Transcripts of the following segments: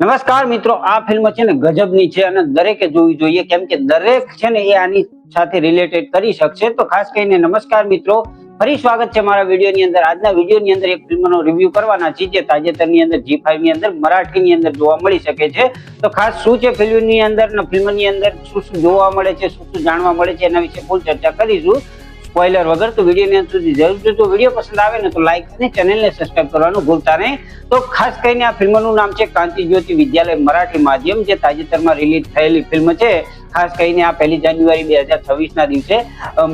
નમસ્કાર મિત્રો, આ ફિલ્મ છે ને ગજબની છે અને દરેકે જોવી જોઈએ, કેમ કે દરેક છે ને એ આની સાથે રિલેટેડ કરી શકશે. તો ખાસ કરીને નમસ્કાર મિત્રો, ફરી સ્વાગત છે મારા વિડીયોની અંદર. આજના વિડીયોની અંદર એક ફિલ્મનો રિવ્યુ કરવાના છે જે તાજેતરની અંદર Zee5 ની અંદર મરાઠીની અંદર જોવા મળી શકે છે. તો ખાસ શું છે ફિલ્મની અંદર ને ફિલ્મની અંદર શું શું જોવા મળે છે, શું શું જાણવા મળે છે, એના વિશે ફૂલ ચર્ચા કરીશું સ્પોઇલર વગર. તો વિડીયોની અંત સુધી જરૂર જો વિડીયો પસંદ આવે ને તો લાઈક અને ચેનલને સબસ્ક્રાઇબ કરવાનું ભૂલતા નહીં. તો ખાસ કરીને આ ફિલ્મનું નામ છે ક્રાંતિ જ્યોતિ વિદ્યાલય મરાઠી માધ્યમ, જે તાજેતરમાં રિલીઝ થયેલી ફિલ્મ છે. ખાસ કરીને આ 1 જાન્યુઆરી 2026 ના દિવસે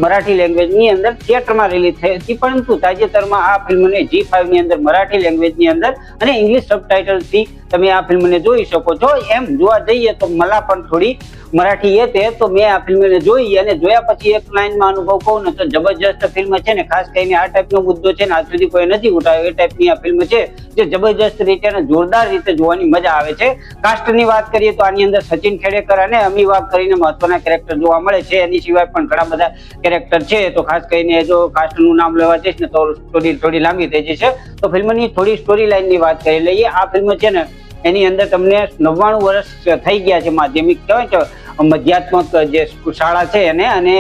મરાઠી લેંગ્વેજની અંદર થિયેટરમાં રિલીઝ થઈ હતી, પરંતુ તાજેતરમાં આ ફિલ્મને Zee5 ની અંદર મરાઠી લેંગ્વેજની અંદર અને ઇંગ્લિશ સબટાઇટલથી તમે આ ફિલ્મને જોઈ શકો છો. એમ જોવા જઈએ તો मला પણ થોડી મરાઠી એ તો મેં આ ફિલ્મને જોઈ અને જોયા પછી એક લાઈનમાં અનુભવ કહું ને તો જબરજસ્ત ફિલ્મ છે ને. ખાસ કરીને આ ટાઈપનો મુદ્દો છે ને આજ સુધી કોઈ નથી ઉઠાવ્યો, એ ટાઈપની આ ફિલ્મ છે જે જબરજસ્ત રીતે અને જોરદાર રીતે જોવાની મજા આવે છે. કાસ્ટની વાત કરીએ તો આની અંદર સચિન ખેડેકર અને અમી વાઘ કરીને મહત્વના કેરેક્ટર જોવા મળે છે. એની સિવાય પણ ઘણા બધા કેરેક્ટર છે. તો ખાસ કરીને જો કાસ્ટનું નામ લેવા જઈશ ને તો સ્ટોરી થોડી લાંબી થઈ જશે. તો ફિલ્મની થોડી સ્ટોરી લાઈનની વાત કરી લઈએ. આ ફિલ્મ છે ને એની અંદર તમને 99 વર્ષ થઈ ગયા છે, માધ્યમિક કહેવાય કે મધ્યાત્મક જે શાળા છે એને, અને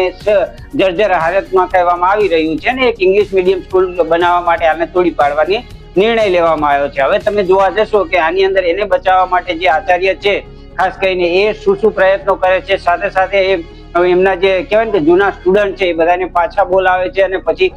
જર્જર હાલતમાં કહેવામાં આવી રહ્યું છે ને એક ઇંગ્લિશ મીડિયમ સ્કૂલ બનાવવા માટે આને તોડી પાડવાની નિર્ણય લેવામાં આવ્યો છે. હવે તમે જોવા જશો કે આની અંદર એને બચાવવા માટે જે આચાર્ય છે ખાસ કરીને એ શું પ્રયત્નો કરે છે, સાથે સાથે એ એમના જે કહેવાય કે જૂના સ્ટુડન્ટ છે એ બધાને પાછા બોલાવે છે અને પછી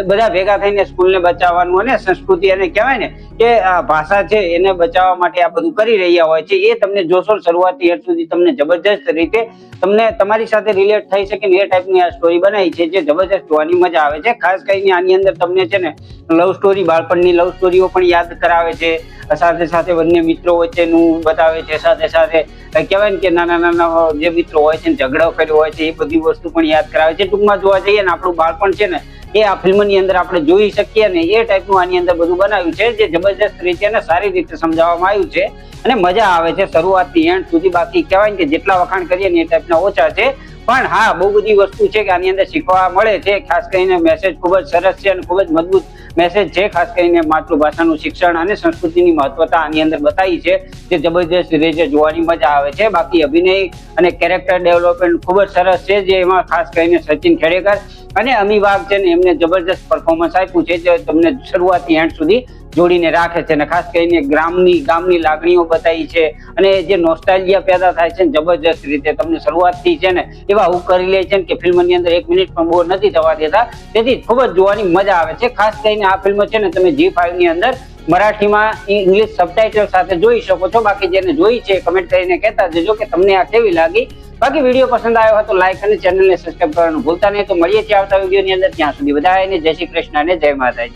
બધા ભેગા થઈને સ્કૂલને બચાવવાનું અને સંસ્કૃતિ અને કહેવાય ને કે ભાષા છે એને બચાવવા માટે આ બધું કરી રહ્યા હોય છે. એ તમને જોશો શરૂઆતથી અંત સુધી તમને જબરજસ્ત રીતે તમને તમારી સાથે રિલેટ થઈ શકે ને એ ટાઈપની આ સ્ટોરી બનાવી છે જે જબરજસ્ત જોવાની મજા આવે છે. ખાસ કરીને આની અંદર તમને છે ને લવ સ્ટોરી, બાળપણની લવ સ્ટોરીઓ પણ યાદ કરાવે છે, સાથે સાથે બંને મિત્રો વચ્ચેનું બતાવે છે, સાથે સાથે કહેવાય ને કે નાના નાના જે મિત્રો હોય છે ઝઘડો કર્યો હોય છે એ બધી વસ્તુ પણ યાદ કરાવે છે. ટૂંકમાં જોવા જઈએ ને આપણું બાળપણ છે ને એ આ ફિલ્મની અંદર આપણે જોઈ શકીએ ને એ ટાઈપનું આની અંદર બધું બનાવ્યું છે જે જબરજસ્ત રીતે અને સારી રીતે સમજાવવામાં આવ્યું છે અને મજા આવે છે શરૂઆતથી એન્ડ સુધી. બાકી કહેવાય કે જેટલા વખાણ કરીએ ને એ ટાઈપના ઓછા છે, પણ હા બહુ બધી વસ્તુ છે કે આની અંદર શીખવા મળે છે. ખાસ કરીને મેસેજ ખૂબ જ સરસ છે અને ખૂબ જ મજબૂત મેસેજ છે. ખાસ કરીને માતૃભાષાનું શિક્ષણ અને સંસ્કૃતિની મહત્વતા આની અંદર બતાવી છે જે જબરજસ્ત રીતે જોવાની મજા આવે છે. બાકી અભિનય અને કેરેક્ટર ડેવલપમેન્ટ ખૂબ જ સરસ છે, જે એમાં ખાસ કરીને સચિન ખેડેકર અને અમી વાઘ છે ને એમને જબરજસ્ત પરફોર્મન્સ આપ્યું છે જે તમને શરૂઆતથી એન્ડ સુધી જોડીને રાખે છે. અને ખાસ કરીને ગામની લાગણીઓ બતાવી છે અને જે નોસ્ટાલ્જિયા પેદા થાય છે ને જબરજસ્ત રીતે તમને શરૂઆતથી છે ને એવા હું કરી લે છે કે ફિલ્મની અંદર 1 મિનિટ પણ બોર નથી થવા દેતા, તેથી ખૂબ જ જોવાની મજા આવે છે. ખાસ કરીને આ ફિલ્મ છે ને તમે Zee5 ની અંદર મરાઠીમાં ઇંગ્લિશ સબટાઇટલ સાથે જોઈ શકો છો. બાકી જેને જોઈ છે કમેન્ટ કરીને કહેતા જજો કે તમને આ કેવી લાગી. બાકી વિડીયો પસંદ આવ્યો હોય તો લાઈક અને ચેનલને સબસ્ક્રાઇબ કરવાનું ભૂલતા નહીં. તો મળીએ છીએ આવતા વિડીયોની અંદર. ત્યાં સુધી બધાને જય શ્રી કૃષ્ણ અને જય માતાજી.